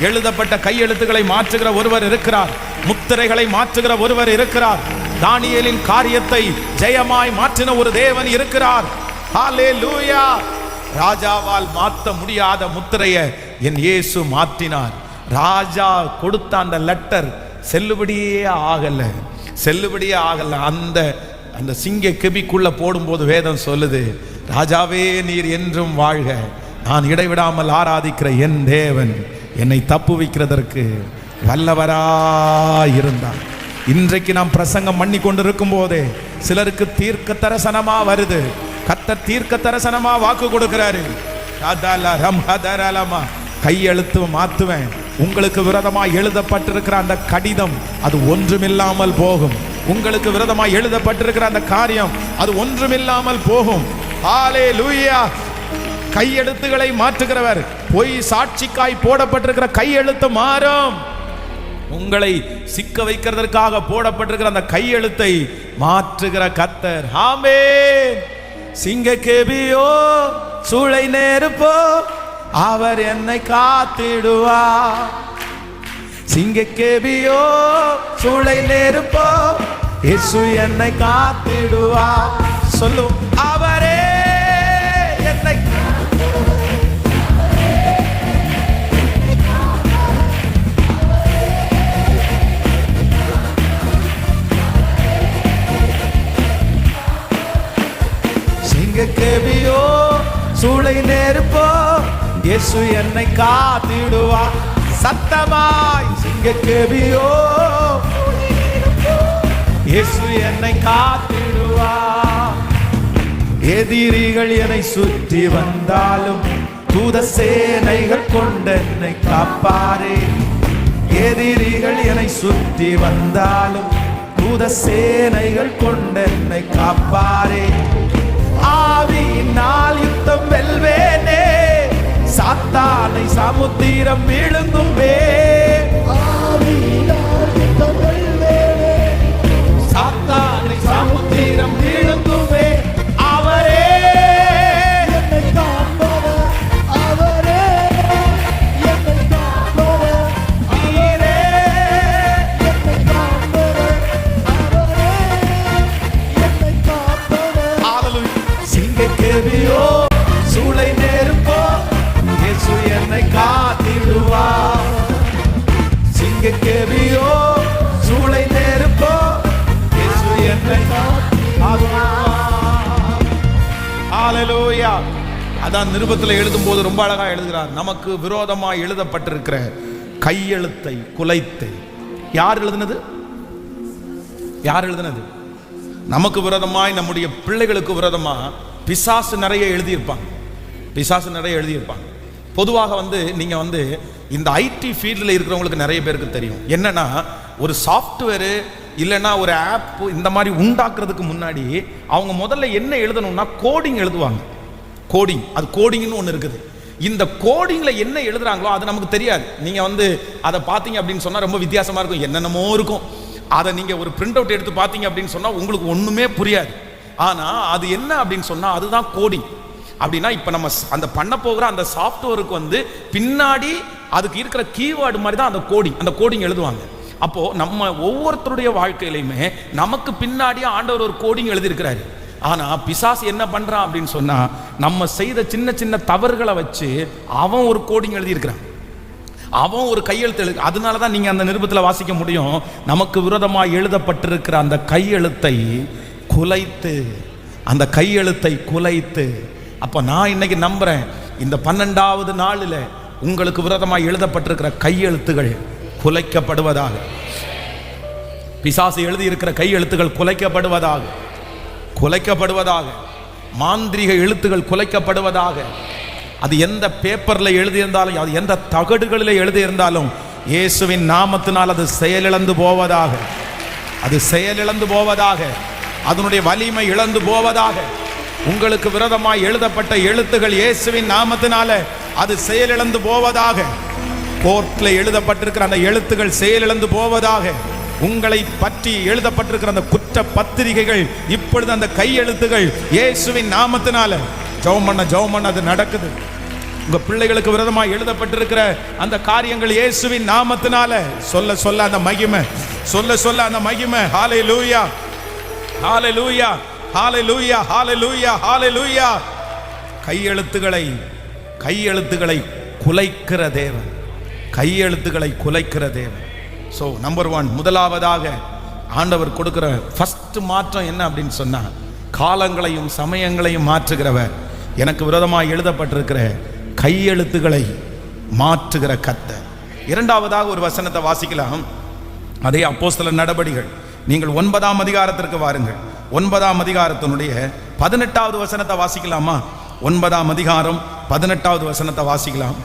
எழுதப்பட்ட கையெழுத்துக்களை மாற்றுகிற ஒருவர் இருக்கிறார், முத்திரைகளை மாற்றுகிற ஒருவர் இருக்கிறார், தானியேலின் காரியத்தை ஜெயமாய் மாற்றின ஒரு தேவன் இருக்கிறார். ஹல்லேலூயா. ராஜாவால் மாற்ற முடியாத முத்திரையை என் இயேசு மாற்றினார். ராஜா கொடுத்த அந்த லெட்டர் செல்லுபடியே ஆகல. அந்த சிங்க கெபிக்குள்ள போடும்போது வேதம் சொல்லுது, ராஜாவே நீர் என்றும் வாழ்க, நான் இடைவிடாமல் ஆராதிக்கிற என் தேவன் என்னை தப்புவிக்கிறதற்கு வல்லவராயிருந்தார். இன்றைக்கு நாம் பிரசங்கம் பண்ணி கொண்டிருக்கும் போதே சிலருக்கு தீர்க்க தரிசனமா வருது, கர்த்தர் தீர்க்க தரிசனமா வாக்கு கொடுக்கிறாரு. கையெழுத்து மாத்துவேன், உங்களுக்கு விரோதமாக எழுதப்பட்டிருக்கிற அந்த கடிதம் அது ஒன்றுமில்லாமல் போகும், உங்களுக்கு விரோதமாக எழுதப்பட்டிருக்கிற அந்த காரியம் அது ஒன்றுமில்லாமல் போகும். ஹல்லேலூயா. கையெழுத்துக்களை மாற்றுகிறவர், பொய் சாட்சிக்காய் போடப்பட்டிருக்கிற கையெழுத்து மாறும். உங்களை சிக்க வைக்கிறதற்காக போடப்பட்டிருக்கிற அந்த கையெழுத்தை மாற்றுகிற கர்த்தர். ஆமென். சிங்கக்கேபியோ சூளை நெருப்போ அவர் என்னை காத்திடுவார். சிங்கக்கேபியோ சூளை நெருப்போ இயேசு என்னை காத்திடுவார். சொல்லும், அவரே என்னை சிங்கக்கேபியோ சூளை நெருப்போ இயேசு என்னை காத்திடுவார். சத்தமாய் சிங்கக்கேபியோ இயேசு என்னை காத்திடுவார். எதிரிகள் என்னை சுற்றி வந்தாலும் தூத சேனைகள் கொண்டு என்னை காப்பாரே. எதிரிகள் என்னை சுற்றி வந்தாலும் தூத சேனைகள் கொண்டென்னை காப்பாரே. ஆவியினால் யுத்தம் வெல்வேனே, சாத்தானை சமுத்திரம் விழுங்குமே. ஆவியினால் யுத்தம் வெல்வேனே, சாத்தானை சமுத்திரம் விழுங்குமே. அவரே என்னை காப்பவர், அவரே என்னை காப்பவர், அவரே என்னை காப்பவர், அவரே என்னை காப்பவர். ஹல்லேலூயா. சிங்கக்கேவியோ சூளை நெருப்போ, இயேசு என்னை காத்திடுவார். சிங்கக்கேவியோ சூளை நெருப்போ, இயேசு என்னை காத்திடுவார். ஹல்லேலூயா. அதான் நிருபத்தில் எழுதும் போது ரொம்ப அழகா எழுதுகிறார். நமக்கு விரோதமாய் எழுதப்பட்டிருக்கிற கையெழுத்தை குலைத்து. யார் எழுதுனது? யார் எழுதுனது? நமக்கு விரோதமாய், நம்முடைய பிள்ளைகளுக்கு விரோதமா பிசாசு நிறைய எழுதியிருப்பாங்க. பிசாசு நிறைய எழுதியிருப்பாங்க. பொதுவாக நீங்க இந்த ஐடி ஃபீல்டில் இருக்கிறவங்களுக்கு நிறைய பேருக்கு தெரியும். என்னன்னா, ஒரு சாஃப்ட்வேரு இல்லைன்னா ஒரு ஆப் இந்த மாதிரி உண்டாக்குறதுக்கு முன்னாடி அவங்க முதல்ல என்ன எழுதணும்னா கோடிங் எழுதுவாங்க. கோடிங், அது கோடிங்னு ஒன்று இருக்குது. இந்த கோடிங்கில் என்ன எழுதுறாங்களோ அது நமக்கு தெரியாது. நீங்கள் அதை பார்த்தீங்க அப்படின்னு சொன்னால் ரொம்ப வித்தியாசமாக இருக்கும், என்னென்னமோ இருக்கும். அதை நீங்கள் ஒரு பிரிண்ட் அவுட் எடுத்து பார்த்தீங்க அப்படின்னு சொன்னால் உங்களுக்கு ஒன்றுமே புரியாது. ஆனால் அது என்ன அப்படின்னு சொன்னால் அதுதான் கோடிங். அப்படின்னா இப்போ நம்ம அந்த பண்ண போகிற அந்த சாஃப்ட்வேருக்கு பின்னாடி அதுக்கு இருக்கிற கீவேர்டு மாதிரி தான் அந்த கோடிங் எழுதுவாங்க. அப்போ நம்ம ஒவ்வொருத்தருடைய வாழ்க்கையிலையுமே நமக்கு பின்னாடியே ஆண்டவர் ஒரு கோடிங் எழுதியிருக்கிறாரு. ஆனா பிசாசு என்ன பண்றான் அப்படின்னு சொன்னா, நம்ம செய்த சின்ன சின்ன தவறுகளை வச்சு அவன் ஒரு கோடிங் எழுதியிருக்கிறான், அவன் ஒரு கையெழுத்து. அதனாலதான் நீங்க அந்த நிருபத்தில் வாசிக்க முடியும், நமக்கு விரோதமாக எழுதப்பட்டிருக்கிற அந்த கையெழுத்தை குலைத்து, அந்த கையெழுத்தை குலைத்து. அப்ப நான் இன்னைக்கு நம்புறேன், இந்த 12வது நாளில் உங்களுக்கு விரோதமாக எழுதப்பட்டிருக்கிற கையெழுத்துகள் குலைக்கப்படுவதாக. பிசாசு எழுதியிருக்கிற கையெழுத்துகள் குலைக்கப்படுவதாக, குலைக்கப்படுவதாக. மாந்திரிக எழுத்துகள் குலைக்கப்படுவதாக. அது எந்த பேப்பர்ல எழுதியிருந்தாலும், அது எந்த தகடுகளில் எழுதியிருந்தாலும், இயேசுவின் நாமத்தினால் அது செயலிழந்து போவதாக. அது செயலிழந்து போவதாக. அதனுடைய வலிமை இழந்து போவதாக. உங்களுக்கு விரோதமாய் எழுதப்பட்ட எழுத்துகள் இயேசுவின் நாமத்தினால அது செயலிழந்து போவதாக. கோர்ட்ல எழுதப்பட்டிருக்கிற அந்த எழுத்துகள் செயலிழந்து போவதாக. உங்களை பற்றி எழுதப்பட்டிருக்கிற அந்த குற்ற பத்திரிகைகள் இப்பொழுது அந்த கையெழுத்துகள் இயேசுவின் நாமத்தினால ஜெபம் பண்ண அது நடக்குது. உங்க பிள்ளைகளுக்கு விரோதமாக எழுதப்பட்டிருக்கிற அந்த காரியங்கள் இயேசுவின் நாமத்தினால சொல்ல சொல்ல அந்த மகிமை, சொல்ல சொல்ல அந்த மகிமை. ஹல்லேலூயா, ஹல்லேலூயா, ஹல்லேலூயா, ஹல்லேலூயா, ஹல்லேலூயா. கையெழுத்துகளை குலைக்கிற தேவன், கையெழுத்துகளை குலைக்கிற தேவன். ஸோ நம்பர் 1, முதலாவதாக ஆண்டவர் கொடுக்கிற ஃபர்ஸ்ட் மாற்றம் என்ன அப்படின்னு சொன்னா, காலங்களையும் சமயங்களையும் மாற்றுகிறவர். எனக்கு விரோதமாக எழுதப்பட்டிருக்கிற கையெழுத்துகளை மாற்றுகிற கர்த்தர். இரண்டாவதாக ஒரு வசனத்தை வாசிக்கலாம். அதே அப்போஸ்தலர் நடபடிகள், நீங்கள் 9ஆம் அதிகாரத்திற்கு வாருங்கள். 9ஆம் அதிகாரத்தினுடைய 18வது வசனத்தை வாசிக்கலாமா? 9ஆம் அதிகாரம் 18வது வசனத்தை வாசிக்கலாம்.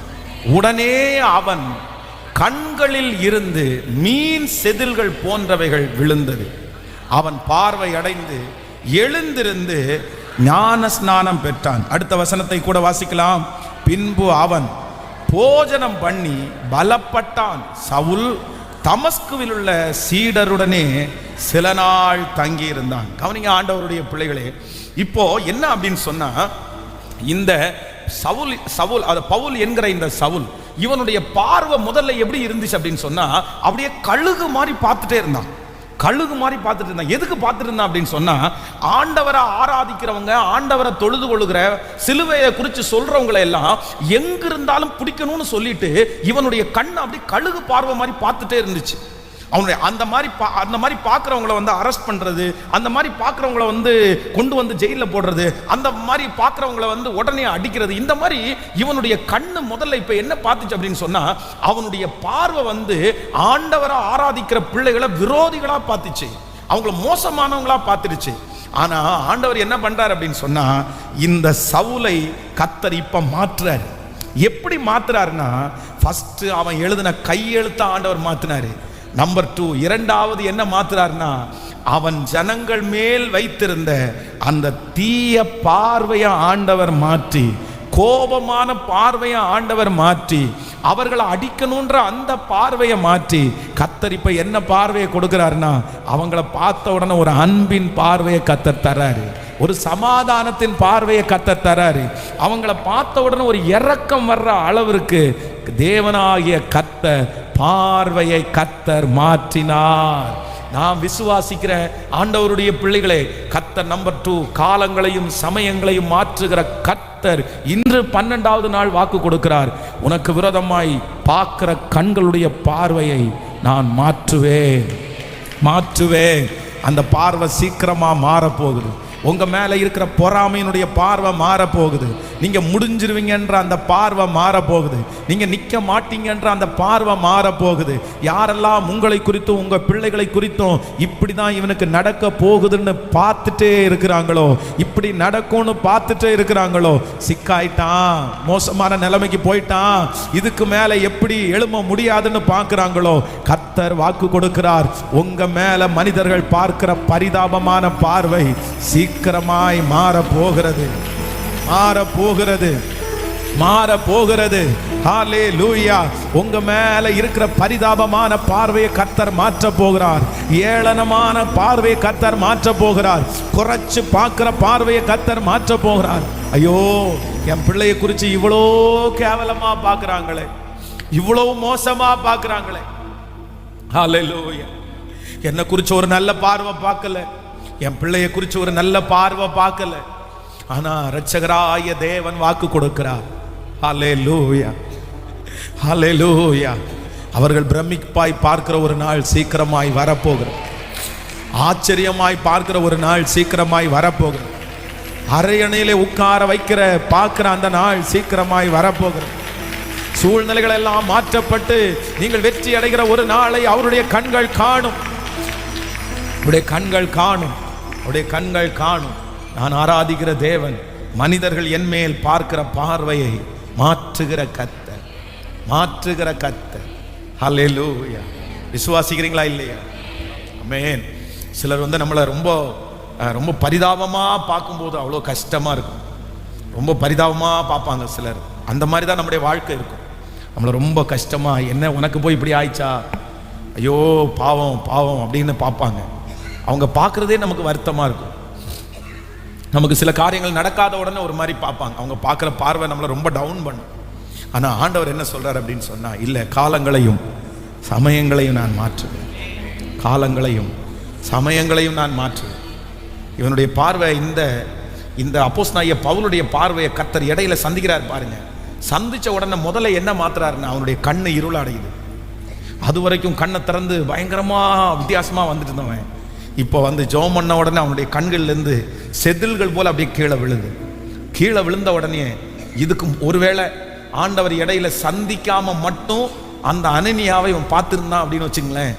உடனே அவன் கண்களில் இருந்து மீன் செதில்கள் போன்றவைகள் விழுந்தது. அவன் பார்வை அடைந்து எழுந்திருந்து ஞான ஸ்நானம் பெற்றான். அடுத்த வசனத்தை கூட வாசிக்கலாம். பின்பு அவன் போஜனம் பண்ணி பலப்பட்டான். சவுல் தமஸ்குவில் உள்ள சீடருடனே சில நாள் தங்கி இருந்தான். கவனிங்க ஆண்டவருடைய பிள்ளைகளே, இப்போ என்ன அப்படின்னு சொன்னா, இந்த சவுல் பவுல் என்கிற இந்த சவுல், இவனுடைய பார்வை முதல்ல எப்படி இருந்துச்சு அப்படின்னு சொன்னா, அப்படியே கழுகு மாதிரி பார்த்துட்டே இருந்தான். கழுகு மாதிரி பார்த்துட்டு இருந்தான். எதுக்கு பார்த்துட்டு இருந்தான் அப்படின்னு சொன்னா, ஆண்டவரை ஆராதிக்கிறவங்க, ஆண்டவரை தொழுது கொள்ளுகிற, சிலுவையை குறித்து சொல்றவங்களை எல்லாம் எங்கிருந்தாலும் பிடிக்கணும்னு சொல்லிட்டு இவனுடைய கண் அப்படி கழுகு பார்வை மாதிரி பார்த்துட்டே இருந்துச்சு. அவனுடைய அந்த மாதிரி பார்க்குறவங்கள அரெஸ்ட் பண்ணுறது, அந்த மாதிரி பார்க்குறவங்கள கொண்டு வந்து ஜெயிலில் போடுறது, அந்த மாதிரி பார்க்குறவங்கள உடனே அடிக்கிறது, இந்த மாதிரி இவனுடைய கண்ணு முதல்ல இப்போ என்ன பார்த்துச்சு அப்படின்னு சொன்னால், அவனுடைய பார்வை ஆண்டவரை ஆராதிக்கிற பிள்ளைகளை விரோதிகளாக பார்த்துச்சு, அவங்கள மோசமானவங்களாக பார்த்துருச்சு. ஆனால் ஆண்டவர் என்ன பண்ணுறார் அப்படின்னு சொன்னால், இந்த சவுலை கர்த்தர் இப்போ மாற்றுறார். எப்படி மாற்றுறாருன்னா, ஃபஸ்ட்டு அவன் எழுதின கையெழுத்த ஆண்டவர் மாற்றினார். நம்பர் 2, இரண்டாவது என்ன மாத்துறாருன்னா, அவன் ஜனங்கள் மேல் வைத்திருந்த அந்த தீய பார்வையை ஆண்டவர் மாற்றி, கோபமான பார்வையை ஆண்டவர் மாற்றி, அவர்களை அடிக்கணுன்ற அந்த பார்வையை மாற்றி, கர்த்தர் இப்ப என்ன பார்வையை கொடுக்கிறாருன்னா, அவங்கள பார்த்த உடனே ஒரு அன்பின் பார்வையை கர்த்தர் தராரு, ஒரு சமாதானத்தின் பார்வையை கர்த்தர் தராரு. அவங்கள பார்த்த உடனே ஒரு இரக்கம் வர்ற அளவிற்கு தேவனாகிய கர்த்தர் பார்வையை கர்த்தர் மாற்றினார். நான் விசுவாசிக்கிற ஆண்டவருடைய பிள்ளைகளே, கர்த்தர் நம்பர் 2, காலங்களையும் சமயங்களையும் மாற்றுகிற கர்த்தர் இன்று 12வது நாள் வாக்கு கொடுக்கிறார். உனக்கு விரோதமாய் பார்க்கிற கண்களுடைய பார்வையை நான் மாற்றுவேன். அந்த பார்வை சீக்கிரமா மாறப்போகுது. உங்க மேல இருக்கிற பொறாமையினுடைய பார்வை மாற போகுது. நீங்க முடிஞ்சிருவீங்கன்ற அந்த பார்வை மாற போகுது. நீங்க நிக்க மாட்டீங்கன்ற அந்த பார்வை மாற போகுது. யாரெல்லாம் உங்களை குறித்தும் உங்க பிள்ளைகளை குறித்தும் இப்படிதான் இவனுக்கு நடக்க போகுதுன்னு பார்த்துட்டே இருக்கிறாங்களோ, இப்படி நடக்கும்னு பார்த்துட்டே இருக்கிறாங்களோ, சிக்காயிட்டான், மோசமான நிலைமைக்கு போயிட்டான், இதுக்கு மேல எப்படி எழும்ப முடியாதுன்னு பார்க்கிறாங்களோ, கர்த்தர் வாக்கு கொடுக்கிறார், உங்க மேல மனிதர்கள் பார்க்கிற பரிதாபமான பார்வை சீக்கிரமாய் மாற போகிறது. ஹல்லேலூயா. உங்க மேல இருக்கிற பரிதாபமான பார்வையை கர்த்தர் மாற்ற போகிறார். ஏளனமான பார்வையை கர்த்தர் மாற்ற போகிறார். குறைச்சு பார்க்கிற பார்வையை கர்த்தர் மாற்ற போகிறார். ஐயோ, என் பிள்ளையை குறித்து இவ்வளோ கேவலமா பார்க்கறாங்களே, இவ்வளவு மோசமா பார்க்கறாங்களே. ஹல்லேலூயா. என்னை குறித்து ஒரு நல்ல பார்வை பார்க்கல, என் பிள்ளையை குறித்து ஒரு நல்ல பார்வை பார்க்கல. ஆனா இரட்சகராய தேவன் வாக்கு கொடுக்கிறார். ஹல்லேலூயா, ஹல்லேலூயா. அவர்கள் பிரமிப்பாய் பார்க்கிற ஒரு நாள் சீக்கிரமாய் வரப்போகிறது. ஆச்சரியமாய் பார்க்கிற ஒரு நாள் சீக்கிரமாய் வரப்போகிறது. அரையணையிலே உட்கார வைக்கிற பார்க்கிற அந்த நாள் சீக்கிரமாய் வரப்போகிறது. சூழ்நிலைகள் எல்லாம் மாற்றப்பட்டு நீங்கள் வெற்றி அடைகிற ஒரு நாளை அவருடைய கண்கள் காணும். அவருடைய கண்கள் காணும். நான் ஆராதிக்கிற தேவன் மனிதர்கள் என் மேல் பார்க்கிற பார்வையை மாற்றுகிற கர்த்தர். ஹல்லேலூயா. விசுவாசிக்கிறீங்களா இல்லையா? ஆமென். சிலர் நம்மளை ரொம்ப ரொம்ப பரிதாபமா பார்க்கும்போது அவ்வளோ கஷ்டமா இருக்கும். ரொம்ப பரிதாபமா பார்ப்பாங்க சிலர். அந்த மாதிரி தான் நம்முடைய வாழ்க்கை இருக்கும். நம்மளை ரொம்ப கஷ்டமா, என்ன உனக்கு போய் இப்படி ஆயிடுச்சா, ஐயோ பாவம் அப்படின்னு பார்ப்பாங்க. அவங்க பார்க்குறதே நமக்கு வருத்தமாக இருக்கும். நமக்கு சில காரியங்கள் நடக்காத உடனே ஒரு மாதிரி பார்ப்பாங்க. அவங்க பார்க்குற பார்வை நம்மளை ரொம்ப டவுன் பண்ணும். ஆனால் ஆண்டவர் என்ன சொல்கிறார் அப்படின்னு சொன்னால், இல்லை, காலங்களையும் சமயங்களையும் நான் மாற்றுவேன். இவனுடைய பார்வை இந்த அப்போஸ்தலனாகிய பவுலுடைய பார்வையை கர்த்தர் இடையில சந்திக்கிறார் பாருங்க. சந்திச்ச உடனே முதல்ல என்ன மாத்துறாருன்னா, அவனுடைய கண்ணு இருள் அடையுது. அது வரைக்கும் கண்ணை திறந்து பயங்கரமா வித்தியாசமா வந்துட்டு இருந்தவன் இப்போ ஜெபம் பண்ண உடனே அவனுடைய கண்கள்லேருந்து செதில்கள் போல அப்படியே கீழே விழுந்த உடனே, இதுக்கு ஒருவேளை ஆண்டவர் இடையில சந்திக்காம மட்டும் அந்த அனனியாவை இவன் பார்த்துருந்தான் அப்படின்னு வச்சுங்களேன்,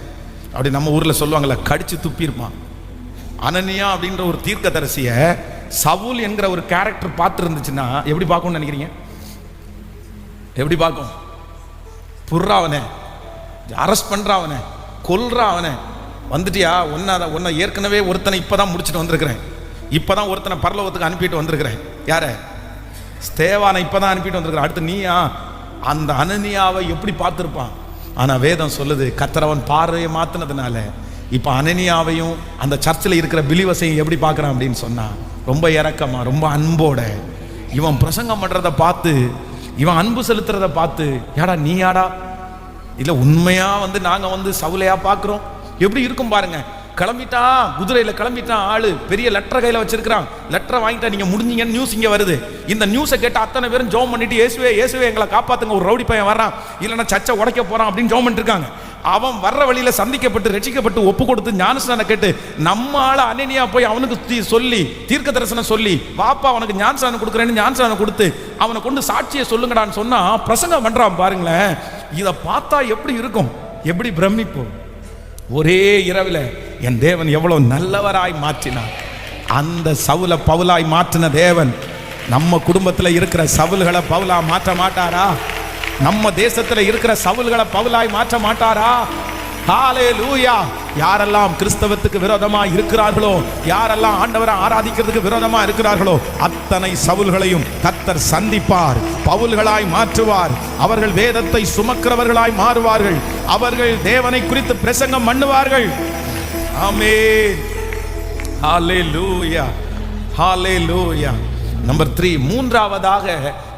அப்படி நம்ம ஊர்ல சொல்லுவாங்கல்ல, கடிச்சு துப்பியிருப்பான். அனனியா அப்படின்ற ஒரு தீர்க்கதரிசிய சவுல் என்கிற ஒரு கேரக்டர் பார்த்து இருந்துச்சுன்னா எப்படி பார்க்கும்னு நினைக்கிறீங்க? எப்படி பார்க்கும்? புர்றா அவனை, அரெஸ்ட் பண்றா அவனை, கொல்றா அவனை. வந்துட்டியா, உன்னை ஏற்கனவே ஒருத்தனை இப்பதான் முடிச்சுட்டு வந்திருக்கிறேன், இப்பதான் ஒருத்தனை பரலோகத்துக்கு அனுப்பிட்டு வந்திருக்கிறேன். யார? ஸ்தேவானை இப்பதான் அனுப்பிட்டு வந்திருக்கிறேன். அடுத்து நீயா? அந்த அனனியாவை எப்படி பார்த்திருப்பான்? ஆனா வேதம் சொல்லுது, கர்த்தர் பார்வையை மாத்தினதுனால இப்ப அனனியாவையும் அந்த சர்ச்சில் இருக்கிற பிலிவர்ஸையும் எப்படி பார்க்கறான் அப்படின்னு சொன்னா, ரொம்ப இரக்கமா, ரொம்ப அன்போட இவன் பிரசங்கம் பண்றதை பார்த்து, இவன் அன்பு செலுத்துறதை பார்த்து, யாடா நீ யாடா, இல்ல உண்மையா நாங்க சவுலையா பார்க்கிறோம், எப்படி இருக்கும் பாருங்க. கிளம்பிட்டான், குதிரையில கிளம்பிட்டான், ஆளு பெரிய லெட்டர் கையில வச்சிருக்கான். லெட்டரை வாங்கிட்டா நீங்க முடிஞ்சீங்கன்னு நியூஸ் இங்க வருது. இந்த நியூஸை கேட்ட அத்தனை பேரும் ஜெபம் பண்ணிட்டு, இயேசுவே இயேசுவே எங்களை காப்பாத்துங்க, ஒரு ரவுடி பையன் வர்றான், இல்லைன்னா சர்ச்சை உடைக்க போறான் அப்படின்னு ஜெபம் பண்ணிட்டு இருக்காங்க. அவன் வர்ற வழியில சந்திக்கப்பட்டு ரட்சிக்கப்பட்டு ஒப்பு கொடுத்து ஞானஸ்நானம் கேட்டு, நம்ம ஆள அனனியா போய் அவனுக்கு சொல்லி தீர்க்க தரிசனம் சொல்லி, வாப்பா அவனுக்கு ஞானஸ்நானம் கொடுக்குறேன்னு ஞானஸ்நானம் கொடுத்து அவனை கொண்டு சாட்சியை சொல்லுங்கடான்னு சொன்னா பிரசங்கம் பண்றான் பாருங்களேன். இதை பார்த்தா எப்படி இருக்கும், எப்படி பிரமிப்போம். ஒரே இரவில் என் தேவன் எவ்வளவு நல்லவராய் மாற்றினார். அந்த சவுல பவுலாய் மாற்றின தேவன் நம்ம குடும்பத்தில் இருக்கிற சவுல்களை பவுலா மாற்ற மாட்டாரா? நம்ம தேசத்தில் இருக்கிற சவுல்களை பவுலாய் மாற்ற மாட்டாரா? ஹல்லேலூயா. யாரெல்லாம் கிறிஸ்தவத்துக்கு விரோதமா இருக்கிறார்களோ, யாரெல்லாம் ஆண்டவரை ஆராதிக்கிறதுக்கு விரோதமா இருக்கிறார்களோ, அத்தனை சவுல்களையும் கர்த்தர் சந்திப்பார், பவுல்களாய் மாற்றுவார். அவர்கள் வேதத்தை சுமக்கிறவர்களாய் மாறுவார்கள். அவர்கள் தேவனை குறித்து பிரசங்கம் பண்ணுவார்கள். ஆமென். ஹல்லேலூயா, ஹல்லேலூயா. நம்பர் 3, மூன்றாவதாக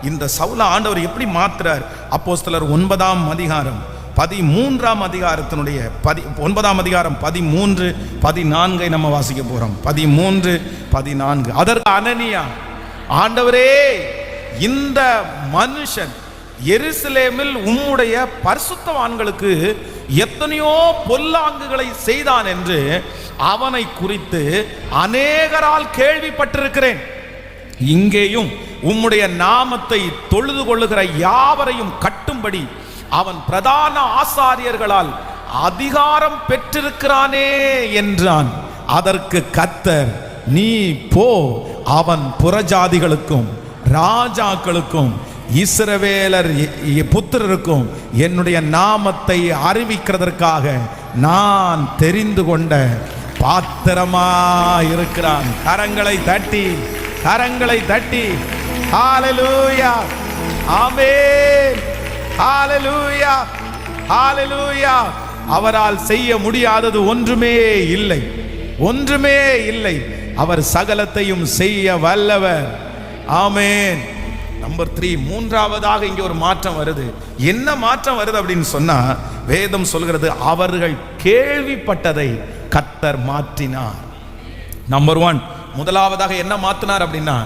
இந்த சவுல ஆண்டவர் எப்படி மாத்துறார்? அப்போஸ்தலர் 9ஆம் அதிகாரம் 13ஆம் அதிகாரத்தினுடைய 9ஆம் அதிகாரம் 13, 14 நம்ம வாசிக்க போறோம். 13, 14. அதற்கு அனனியா, ஆண்டவரே, இந்த மனுஷன் எருசலேமில் உம்முடைய பரிசுத்தவான்களுக்கு எத்தனையோ பொல்லாங்குகளை செய்தான் என்று அவனை குறித்து அநேகரால் கேள்விப்பட்டிருக்கிறேன். இங்கேயும் உம்முடைய நாமத்தை தொழுது கொள்ளுகிற யாவரையும் கட்டும்படி அவன் பிரதான ஆசாரியர்களால் அதிகாரம் பெற்றிருக்கிறானே என்றான். அதற்கு கர்த்தர், நீ போ, அவன் புறஜாதிகளுக்கும் ராஜாக்களுக்கும் இஸ்ரவேலர் புத்திரருக்கும் என்னுடைய நாமத்தை அறிவிக்கிறதற்காக நான் தெரிந்து கொண்ட பாத்திரமா இருக்கிறான். கரங்களை தட்டி, கரங்களை தட்டி ஹல்லேலூயா, ஆமென், ஹல்லேலூயா, ஹல்லேலூயா. அவரால் செய்ய முடியாதது ஒன்றுமே இல்லை, ஒன்றுமே இல்லை. அவர் சகலத்தையும் செய்ய வல்லவர். ஆமென். நம்பர் 3, மூன்றாவதாக இங்கே ஒரு மாற்றம் வருது. என்ன மாற்றம் வருது அப்படின்னு சொன்னா, வேதம் சொல்கிறது, அவர்கள் கேள்விப்பட்டதை கர்த்தர் மாற்றினார். நம்பர் 1, முதலாவதாக என்ன மாற்றினார் அப்படின்னா,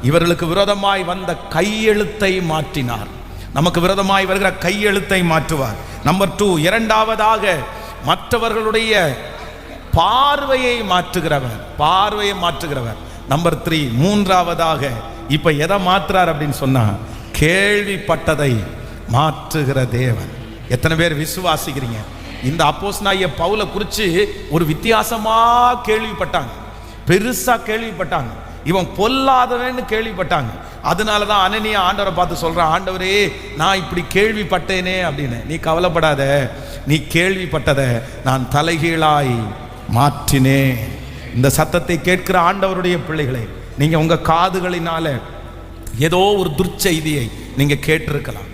இவர்களுக்கு விரோதமாய் வந்த கையெழுத்தை மாற்றினார். நமக்கு விரோதமாய் வருகிற கையெழுத்தை மாற்றுவார். நம்பர் 2, இரண்டாவதாக மற்றவர்களுடைய பார்வையை மாற்றுகிறவர், பார்வையை மாற்றுகிறவர். நம்பர் 3, மூன்றாவதாக இப்ப எதை மாற்றுறார் அப்படின்னு சொன்னா, கேள்விப்பட்டதை மாற்றுகிற தேவன். எத்தனை பேர் விசுவாசிக்கிறீங்க? இந்த அப்போஸ்தலனாகிய பவுலை குறித்து ஒரு வித்தியாசமா கேள்விப்பட்டாங்க, பெருசா கேள்விப்பட்டாங்க. இவன் பொல்லாதவன்னு கேள்விப்பட்டாங்க. அதனாலதான் அனனியா ஆண்டவரை பார்த்து சொல்றான், ஆண்டவரே, நான் இப்படி கேள்விப்பட்டேனே அப்படின்னு. நீ கவலைப்படாத, நீ கேள்விப்பட்டதை நான் தலைகீழாய் மாற்றினேன். இந்த சத்தத்தை கேட்கிற ஆண்டவருடைய பிள்ளைகளே, நீங்க உங்க காதுகளினால ஏதோ ஒரு துர்ச்செய்தியை நீங்க கேட்டிருக்கலாம்,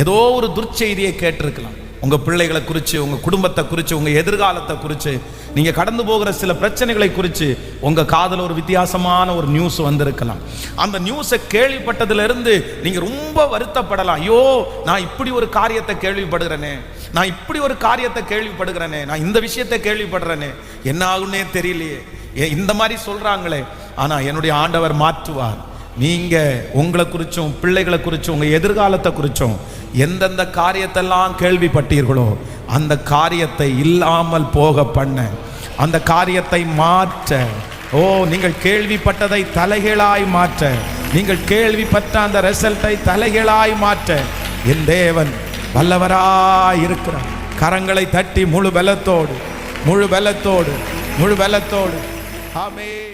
ஏதோ ஒரு துர்ச்செய்தியை கேட்டிருக்கலாம். உங்க பிள்ளைகளை குறித்து, உங்க குடும்பத்தை குறித்து, உங்க எதிர்காலத்தை குறித்து, நீங்க கடந்து போகிற சில பிரச்சனைகளை குறித்து உங்க காதுல ஒரு வித்தியாசமான ஒரு நியூஸ் வந்திருக்கலாம். அந்த நியூஸை கேள்விப்பட்டதிலிருந்து நீங்க ரொம்ப வருத்தப்படலாம். ஐயோ, நான் இப்படி ஒரு காரியத்தை கேள்விப்படுகிறேனே, நான் இப்படி ஒரு காரியத்தை கேள்விப்படுகிறேனே, நான் இந்த விஷயத்தை கேள்விப்படுறேனே, என்ன ஆகுன்னே தெரியலையே, இந்த மாதிரி சொல்றாங்களே. ஆனா என்னுடைய ஆண்டவர் மாற்றுவார். நீங்க உங்களை குறிச்சும், பிள்ளைகளை குறிச்சும், உங்க எதிர்காலத்தை குறிச்சும் எந்தெந்த காரியத்தெல்லாம் கேள்விப்பட்டீர்களோ அந்த காரியத்தை இல்லாமல் போக பண்ண, அந்த காரியத்தை மாற்ற, நீங்கள் கேள்விப்பட்டதை தலைகீழாய் மாற்ற, நீங்கள் கேள்விப்பட்ட அந்த ரிசல்ட்டை தலைகீழாய் மாற்ற என் தேவன் வல்லவராய் இருக்கிறார். கரங்களை தட்டி முழு பலத்தோடு, முழு பலத்தோடு, முழு பலத்தோடு. ஆமென்.